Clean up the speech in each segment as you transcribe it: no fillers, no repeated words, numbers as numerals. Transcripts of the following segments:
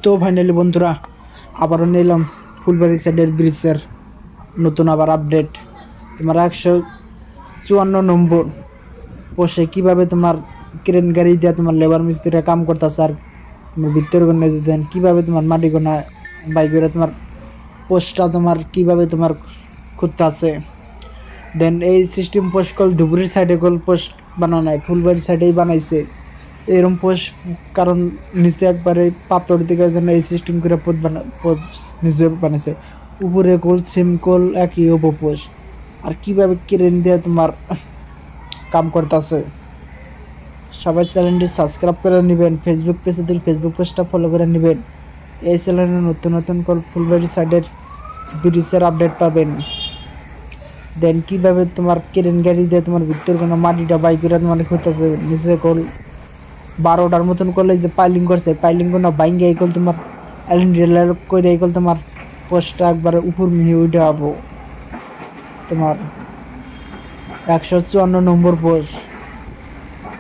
তো ফাইনালি বন্ধুরা আবারও নিলাম ফুলবাড়ি সাইডের ব্রিজের নতুন আবার আপডেট। তোমার 154 নম্বর পোষে কীভাবে তোমার ক্রেন গাড়ি দিয়ে তোমার লেবার মিস্ত্রিরা কাম করতেছে, আর তোমার ভিতরে কোনে দেন কীভাবে তোমার মাটি গোনা বাইকেরা তোমার পোস্টটা তোমার কীভাবে তোমার খুঁজতে আছে। দেন এই সিস্টেম পোস্ট কল ধুবুরির সাইডে কল পোস্ট বানানো নাই, ফুলবাড়ির সাইডেই বানাইছে এরকম পোস্ট, কারণ নিচে একবারে পাথর দিকে জন্য এই সিস্টেম করে নিজে বানাইছে। উপরে কোল সিম কোল একই পোস্ট, আর কীভাবে ক্রেন দিয়ে তোমার কাম করতেছে। সবাই চ্যানেলটি সাবস্ক্রাইব করে নেবেন, ফেসবুক পেজে দিলে ফেসবুক পেজটা ফলো করে নেবেন। এই চ্যানেলে নতুন নতুন কল ফুলবাড়ি সাইডের ব্রিজের আপডেট পাবেন। দেন কীভাবে তোমার ক্রেন গাড়ি দিয়ে তোমার ভিতর কোনো মাটিটা বাইকেরা তোমার খুঁজতেছে। নিচে কল 12টার মতন করলে যে পাইলিং করছে, পাইলিং কোনো বাইঙ্গে এই কল তোমার এলএনডিএল করে এই কল তোমার পোস্টটা একবারে উপর মিহি উঠে যাবো। তোমার 154 নম্বর পোস্ট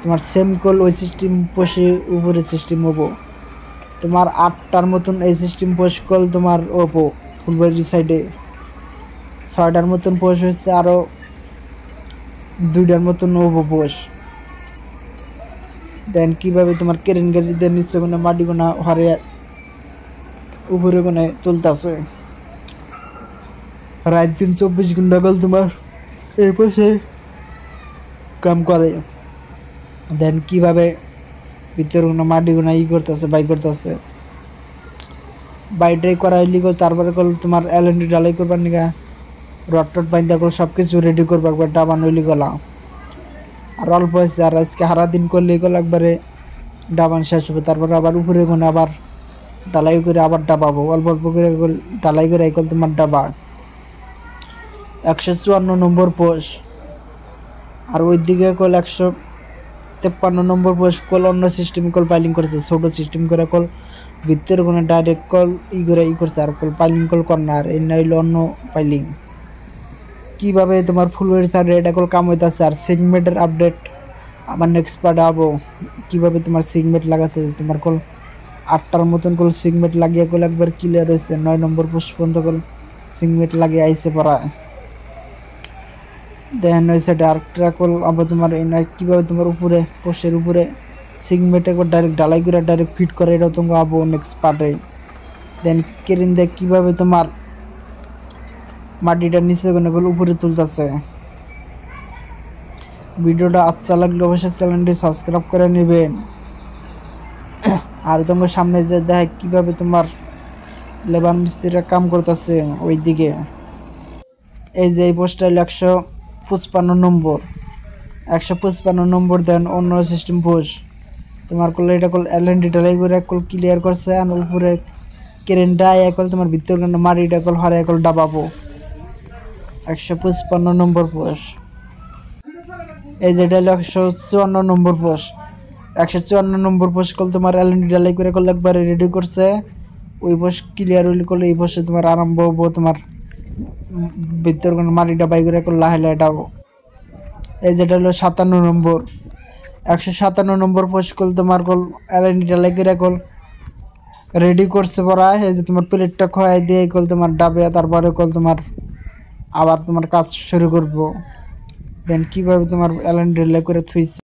তোমার সেম কল ওই সিস্টেম পোষে উপরে সিস্টেম হবো। তোমার 8টার মতন এই সিস্টেম পোস্ট কল তোমার ওপো ফুলবাড়ি সাইডে, 6টার মতন পোস্ট হচ্ছে, আরও 2টার মতন ওপো পোস্ট। দেন কীভাবে তোমার ক্রেন গাড়িতে নিচে কোনো মাটি গোনা হরে উপরে কোনে তুলতেছে। রাত দিন 24 ঘন্টা কল তোমার এই পাশে কাম করে। দেন কীভাবে ভিতরে কোনো মাটি গোনা করতেছে বাই করতেছে, বাইটাই করাইলি গো। তারপরে কল তোমার এলএনডি ডালাই করবার নিগা রড টড বাইন্দা কল সব কিছু রেডি করবার একবার ডাবান হইলি গলা। আর অল্প হয়েছে, আর আজকে হারা দিন করলে এগুলো একবারে ডাবান শেষ হবে। তারপরে আবার উপরে কোনে আবার ডালাই করে আবার ডাবাবো, অল্প অল্প করে ডালাই করে এগুলো তোমার ডাবা। 154 নম্বর পোস্ট, আর ওই দিকে কল 153 নম্বর পোস্ট কল অন্য সিস্টেম কল পাইলিং করেছে, ছোটো সিস্টেম করে কল ভিতরে কোনো ডাইরেক্ট কল করে করছে, আর কল পাইলিং কল কর্নার এই নাইলে অন্য পাইলিং। কীভাবে তোমার ফুলবাড়ি সাইডে এটা কল কাম হইতেছে। আর সিগমেন্টের আপডেট আমার নেক্সট পার্টে আবো, কীভাবে তোমার সিগমেন্ট লাগাচ্ছে। তোমার কল 8টার মতন কল সিগমেন্ট লাগিয়ে কল একবার ক্লিয়ার হয়েছে, 9 নম্বর পোস্ট পর্যন্ত কল সিগমেন্ট লাগিয়ে আইসে পড়া। দেন ওই সাইডে আরেকটা কল আবার তোমার এই নয় কীভাবে তোমার উপরে পোস্টের উপরে সিগমেন্ট একবার ডাইরেক্ট ডালাই করে ডাইরেক্ট ফিট করে, এটাও তোমাকে আবো নেক্সট পার্টে। দেন ক্রেন দিয়ে কীভাবে তোমার মাটিটা নিচে কোনো কল উপরে তুলতেছে। ভিডিওটা আচ্ছা লাগলে অবশ্যই চ্যানেলটি সাবস্ক্রাইব করে নেবেন। আর তোমার সামনে যে দেখে কীভাবে তোমার লেবার মিস্ত্রিরা কাম করতেছে ওই দিকে। এই যে এই পোস্টটা 155 নম্বর, 155 নম্বর। দেন অন্য সিস্টেম পোস্ট তোমার করলে এটা কল এলএনডি ডালাই করে কল ক্লিয়ার করছে, আর উপরে ক্রেনটা একল তোমার ভিতর মাটিটা কল হরে একল ডাবাবো। 155 নম্বর পোস্ট। এই যেটা হলো 154 নম্বর পোস্ট, 154 নম্বর পোস্ট কল তোমার এলএনডি ডালাই করে কল একবারে রেডি করছে। ওই পোস্ট ক্লিয়ার হইলে করলে এই পোস্টে তোমার আরম্ভ হবো তোমার ভিতর কোনো মাটিটা বাই করে কল লাহে লাহে ডাবো। এই যেটা হলো 57 নম্বর, 157 নম্বর পোস্ট কল তোমার কল এলএনডি ডালাই করে কল রেডি করছে পড়া। এই যে তোমার প্লেটটা খোয়াই দিয়ে কল তোমার ডাবে, তারপরে কল তোমার আবার তোমার কাজ শুরু করবো। দেন কীভাবে তোমার এলএনডি ডালাই করে থুইছে।